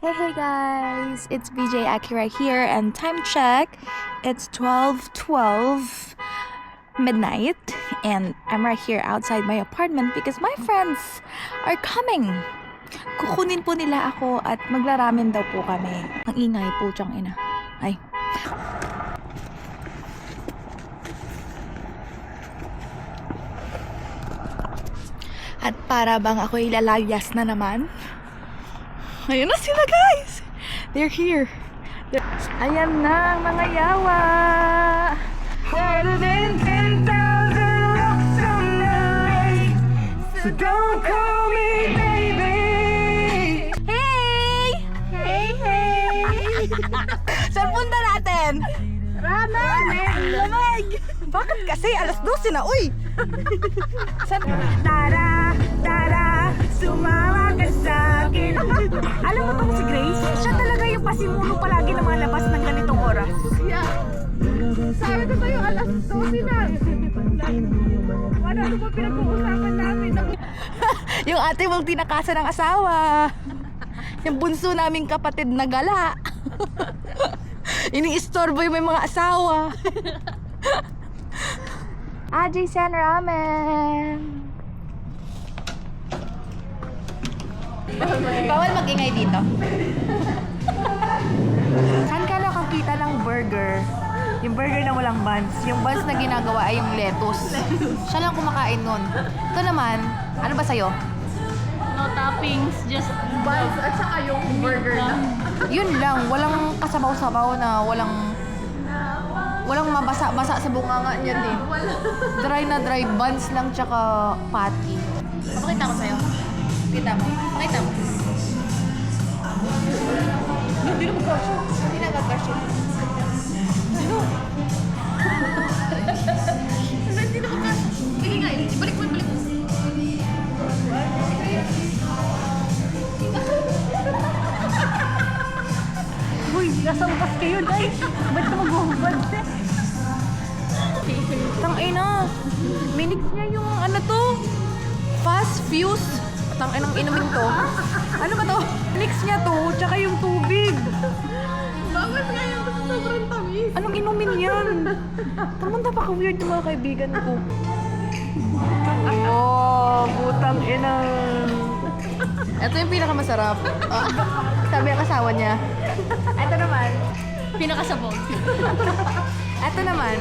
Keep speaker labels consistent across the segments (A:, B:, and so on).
A: Hey guys, it's BJ Akira here and time check, it's 12:12 midnight and I'm right here outside my apartment because my friends are coming. Kukunin po nila ako at maglaramen daw po kami. Ang ingay po tiyang ina. Ay. At para bang ako'y lalayas na naman. Ayun na sila guys! They're here. Ayan na ang mga yawa! Harder than 10,000 looks tonight. So don't call me baby. Hey! Hey, hey! Saan punta natin? Ramen! Lamig! Bakit kasi? Alas 12 na, uy! Saan? Tara! Tara! Sumama ka sa'kin! Alam mo tong si Grace? Siya talaga yung pasimuno palagi ng mga labas ng ganitong oras.
B: Yeah. Sabi ko sa'yo, alas 12 na. Ano ba pinag-uusapan namin?
A: Yung ate mong tinakasan ng asawa. Yung bunso naming kapatid na gala. Ini-istorbo yung may mga asawa. Ajay San Ramen. Bawal mag-ingay dito. Saan ka nakakita ng burger? Yung burger na walang buns. Yung buns na ginagawa ay yung lettuce. Siya lang kumakain nun. Ito naman, ano ba sa'yo?
B: No toppings, just buns at saka yung burger na.
A: Yun lang, walang kasabaw-sabaw na walang mabasa-basa sa bunganga niya din. Dry na dry, buns lang tsaka patty.
B: Pakita ko sa'yo.
A: Kita mo? Pakita mo.
B: Hindi na mag-crush.
A: Hindi na gag-crush yun.
B: Sino? Hindi na mag-crush. Sige nga, balik mo. Uy, nasa labas kayo, guys. Ba't ka mag-uhubad?
A: Tangina. Minix niya yung ano to? Fast fuse. Tanginang inumin to. Ano ba to? Minix niya to, tsaka yung tubig.
B: Bakit nga yung sobrang tamis?
A: Anong inumin yan? Tamang napaka-weird yung mga kaibigan ko. Oh, butang ina. Ito yung pinakamasarap. Sabi ang asawa niya. Ito naman.
B: Pinakasabog.
A: Ito naman.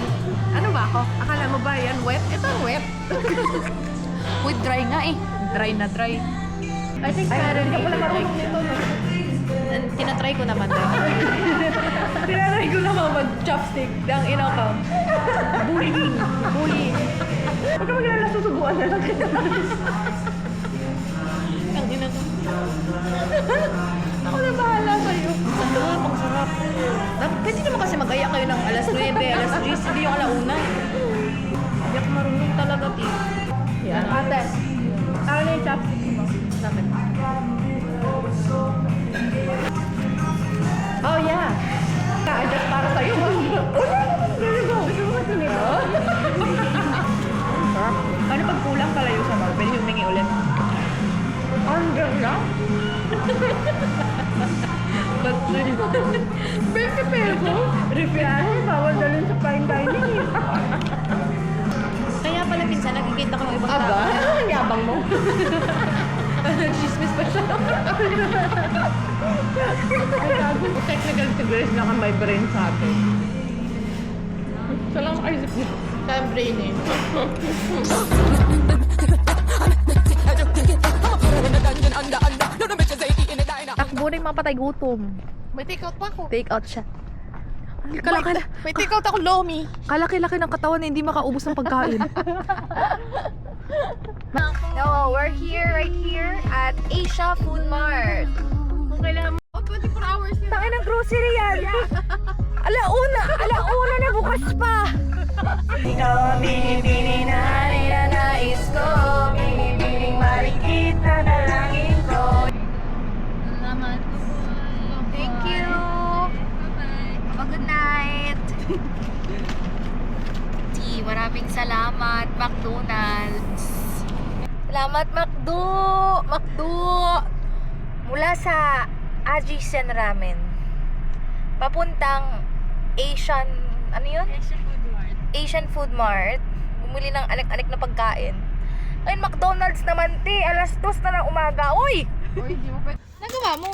A: Ano ba ako? Akala mo ba yan wet? Ito wet. With dry nga eh. Dry na dry.
B: I think parang
A: Hindi ka pala marunong nito. Tinatry ko naman din. Tinatry ko naman mag-chopstick. Ang ina ko. Bullying. Bullying.
B: Huwag ka maglala, susubuan na lang kita.
A: Ang ina ko.
B: Ako na bahala sa'yo.
A: Ang sarap, ang sarap. Pwede naman kasi mag-aya kayo ng alas 9, alas 10, hindi yung alauna. Hindi ako marunong talaga, T.
B: Yan. Ate, ako na yung chopstick mo.
A: Bakit? Oh, yeah.
B: Ka-adjust para sa'yo. There you go. Gusto mo kasi nito?
A: Ano pag kulang palayo sa bar? Pwede humingi ulit.
B: Hanggang na?
A: But,
B: 20 pesos? Biyahe, bawal dalhin sa fine dining.
A: kaya pala minsan nakikita ko ng ibang
B: Aba?
A: tao.
B: Ang yabang mo.
A: Nag-chismis pa siya.
B: Ay, gago. Technical figures na may brain sa atin. Siya lang isip niya. Siya ang brain eh.
A: Takbo na yung mapatay gutom.
B: May take out pa ako.
A: Take out siya. Kalaki,
B: May take out ako, Lomi.
A: kalaki-laki ng katawan na hindi makaubos ng pagkain. No, we're right here at Asia Food Mart.
B: Kung kailangan mo, 24 hours yun.
A: Tangin ng grocery yan. Alauna na bukas pa. Ikaw ang binibini na ninanais ko, binibining marikita na langin ko.
B: Salamat.
A: Thank you. Have a good night. Maraming salamat, McDonald's. Salamat, McDo! Mula sa Ajisen Ramen. Papuntang Asian, ano yun? Asian Food Mart. Bumili ng anik-anik na pagkain. Ayun, McDonald's naman, te. Alas 2 na ng umaga. Uy!
B: Uy, di mo pwede.
A: Nagawa mo?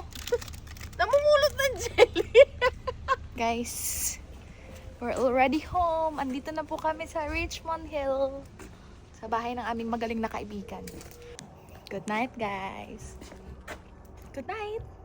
A: Namumulot ng jelly. Guys, we're already home. Andito na po kami sa Richmond Hill. Sa bahay ng aming magaling na kaibigan. Good night, guys. Good night.